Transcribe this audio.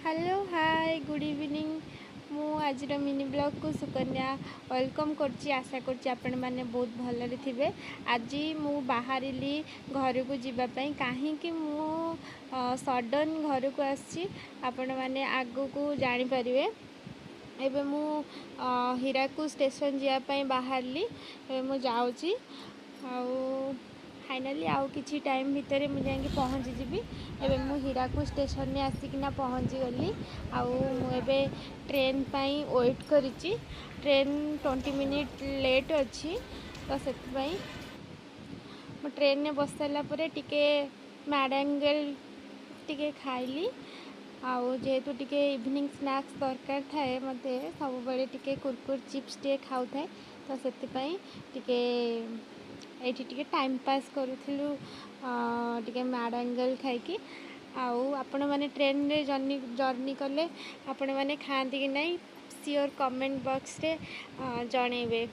Hello hi good evening. मु आज mini blog को सुकन्या वेलकम करची। आशा करची आपण माने बहुत भलरे थिबे। आज मु बाहरिली घर को जीवा पई काहेकि मु सडन घर को आसी आपण माने आगो को जानि परिवे। एबे मु हीराकू स्टेशन जिया पई बाहरली। एबे मु जाउची आउ फाइनाली आउ किछि टाइम भितर मुझे जाके पहुँची जीवी। एबे मु हीराकू स्टेशन में आसिकिना पहुँची गली। आउ मु एबे ट्रेन पाई वेट करिछि। ट्रेन 20 मिनिट लेट अच्छी तो से मु ट्रेन में बस सारा पर टिके मैडंगल टिके खाइली। आउ जेहेतु टिके इवनिंग स्नैक्स दरकार थाए मते सब बेले टिके कुरकुर चिप्स टे खाउ थाए तो से टिके एठी टिके टाइम पास करूथिलु टिके मैडंगल खाइकी। आउ आपण माने ट्रेन रे जर्नी कले आपण माने खाती कि नहीं सियोर कमेंट बॉक्स रे जणेबे।